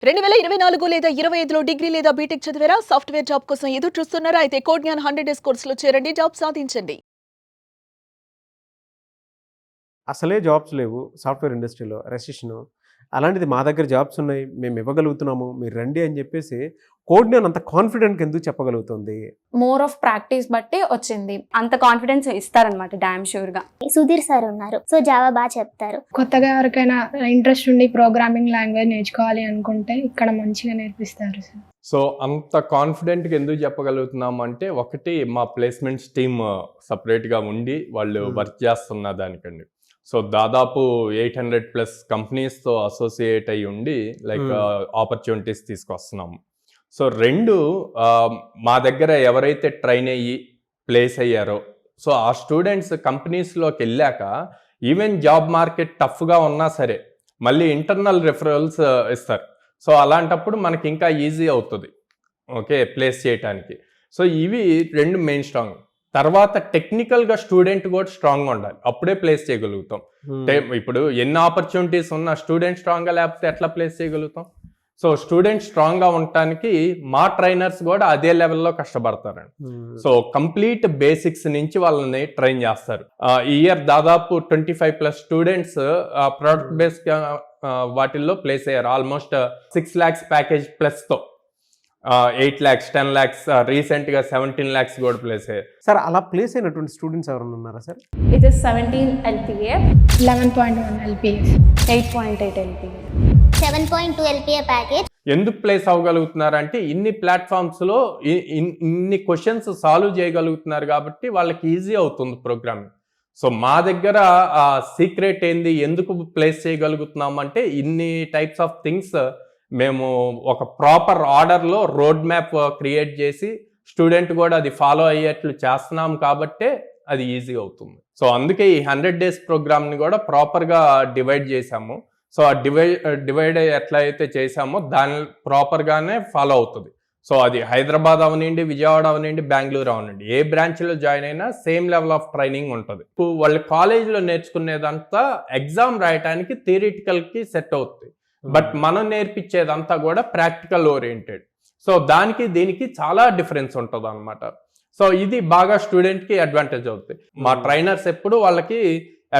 2024 లేదా 25లో డిగ్రీ లేదా బీటెక్ చదివారా? సాఫ్ట్‌వేర్ జాబ్ కోసం ఎదురు చూస్తున్నారా? అయితే కోడ్ జ్ఞాన్ 100 డేస్ కోర్సులో చేరండి, జాబ్ సాధించండి. అసలే జాబ్స్ లేవు సాఫ్ట్‌వేర్ ఇండస్ట్రీలో రెసిషను. అలాంటిది మా దగ్గర జాబ్స్ ఉన్నాయి, మేము ఇవ్వగలుగుతున్నాము, మీరు రండి అని చెప్పేసి కోడ్ జ్ఞాన్ అంత కాన్ఫిడెంట్‌గా ఎందుకు చెప్పగలుగుతుంది? మోర్ ఆఫ్ ప్రాక్టీస్ బట్టి వచ్చింది. అంత కాన్ఫిడెన్స్ ఇస్తారనమాట డామ్ షూర్ గా. సుధీర్ సార్ ఉన్నారు, సో జావా బాగా చెప్తారు. కొత్తగా ఎవరికైనా ఇంట్రెస్ట్ ఉండి ప్రోగ్రామింగ్ లాంగ్వేజ్ నేర్చుకోవాలి అనుకుంటే ఇక్కడ మంచిగా నేర్పిస్తారు సార్. సో అంత కాన్ఫిడెంట్గా ఎందుకు చెప్పగలుగుతున్నాం అంటే, ఒకటి మా ప్లేస్మెంట్స్ టీమ్ సపరేట్గా ఉండి వాళ్ళు వర్క్ చేస్తున్న దానికండి. సో దాదాపు 800+ కంపెనీస్తో అసోసియేట్ అయ్యి ఉండి లైక్ ఆపర్చునిటీస్ తీసుకొస్తున్నాము. సో రెండు మా దగ్గర ఎవరైతే ట్రైన్ అయ్యి ప్లేస్ అయ్యారో, సో ఆ స్టూడెంట్స్ కంపెనీస్లోకి వెళ్ళాక ఈవెన్ జాబ్ మార్కెట్ టఫ్గా ఉన్నా సరే మళ్ళీ ఇంటర్నల్ రిఫరల్స్ ఇస్తారు. సో అలాంటప్పుడు మనకి ఇంకా ఈజీ అవుతుంది ఓకే ప్లేస్ చేయటానికి. సో ఇవి రెండు మెయిన్ స్ట్రాంగ్. తర్వాత టెక్నికల్గా స్టూడెంట్ కూడా స్ట్రాంగ్గా ఉండాలి, అప్పుడే ప్లేస్ చేయగలుగుతాం. ఇప్పుడు ఎన్ని ఆపర్చునిటీస్ ఉన్నా స్టూడెంట్ స్ట్రాంగ్గా లేకపోతే ఎట్లా ప్లేస్ చేయగలుగుతాం? సో స్టూడెంట్ స్ట్రాంగ్గా ఉండటానికి మా ట్రైనర్స్ కూడా అదే లెవెల్లో కష్టపడతారండి. సో కంప్లీట్ బేసిక్స్ నుంచి వాళ్ళని ట్రైన్ చేస్తారు. ఈ ఇయర్ దాదాపు 25+ స్టూడెంట్స్ ప్రొడక్ట్ బేస్ వాటిల్లో ప్లేస్ అయ్యారు. ఆల్మోస్ట్ 6 lakhs ప్యాకేజ్ ప్లస్తో 8 lakhs, 10 lakhs, రీసెంట్గా 17 lakhs కూడా ప్లేస్ అయ్యారు. సార్ అలా ప్లేస్ అయినటువంటి స్టూడెంట్స్ ఎవరైనా ఉన్నారా sir? It is 17 LPA, 11.1 LPA, 8.8 LPA, 7.2 LPA package. ఎందుకు ప్లేస్ అవ్వగలుగుతున్నారంటే ఇన్ని ప్లాట్ఫామ్స్లో ఇన్ని క్వశ్చన్స్ సాల్వ్ చేయగలుగుతున్నారు కాబట్టి వాళ్ళకి ఈజీ అవుతుంది ప్రోగ్రామింగ్. సో మా దగ్గర సీక్రెట్ ఏంది, ఎందుకు ప్లేస్ చేయగలుగుతున్నాం అంటే ఇన్ని టైప్స్ ఆఫ్ థింగ్స్ మేము ఒక ప్రాపర్ ఆర్డర్లో రోడ్ మ్యాప్ క్రియేట్ చేసి స్టూడెంట్ కూడా అది ఫాలో అయ్యేట్లు చేస్తున్నాం కాబట్టే అది ఈజీ అవుతుంది. సో అందుకే ఈ 100 days ప్రోగ్రామ్ని కూడా ప్రాపర్గా డివైడ్ చేసాము. సో ఆ డివైడ్ ఎట్లా అయితే చేసామో దాని ప్రాపర్గానే ఫాలో అవుతుంది. సో అది హైదరాబాద్ అవనండి, విజయవాడ అవనండి, బెంగళూరు అవనండి, ఏ బ్రాంచ్లో జాయిన్ అయినా సేమ్ లెవెల్ ఆఫ్ ట్రైనింగ్ ఉంటుంది. వాళ్ళు కాలేజ్లో నేర్చుకునేదంతా ఎగ్జామ్ రాయటానికి థియరిటికల్కి సెట్ అవుతుంది, బట్ మనం నేర్పించేదంతా కూడా ప్రాక్టికల్ ఓరియంటెడ్. సో దానికి దీనికి చాలా డిఫరెన్స్ ఉంటుంది అనమాట. సో ఇది బాగా స్టూడెంట్కి అడ్వాంటేజ్ అవుతుంది. మా ట్రైనర్స్ ఎప్పుడు వాళ్ళకి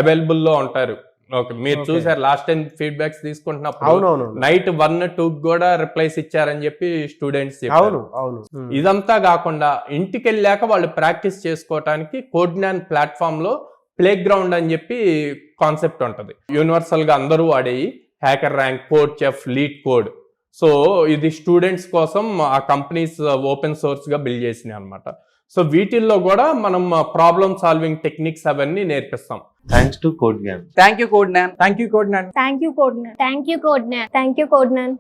అవైలబుల్లో ఉంటారు. ఓకే, మీరు చూసారు లాస్ట్ టైం ఫీడ్బ్యాక్స్ తీసుకుంటున్నప్పుడు నైట్ 1-2 కూడా రిప్లైస్ ఇచ్చారని చెప్పి స్టూడెంట్స్ చెప్పారు. ఇదంతా కాకుండా ఇంటికి వెళ్ళాక వాళ్ళు ప్రాక్టీస్ చేసుకోవటానికి కోడ్ జ్ఞాన్ ప్లాట్ఫామ్ లో ప్లే గ్రౌండ్ అని చెప్పి కాన్సెప్ట్ ఉంటుంది. యూనివర్సల్ గా అందరూ వాడేవి HackerRank, CodeChef, LeetCode. So ఇది స్టూడెంట్స్ కోసం ఆ కంపెనీస్ ఓపెన్ సోర్స్ గా బిల్డ్ చేసినాయి అనమాట. సో వీటిల్లో కూడా మనం ప్రాబ్లమ్ సాల్వింగ్ టెక్నిక్స్ అవన్నీ నేర్పిస్తాం. Thanks to Code Gyan. Thank you, Code Gyan. Thank you, Code Gyan. Thank you code Gyan.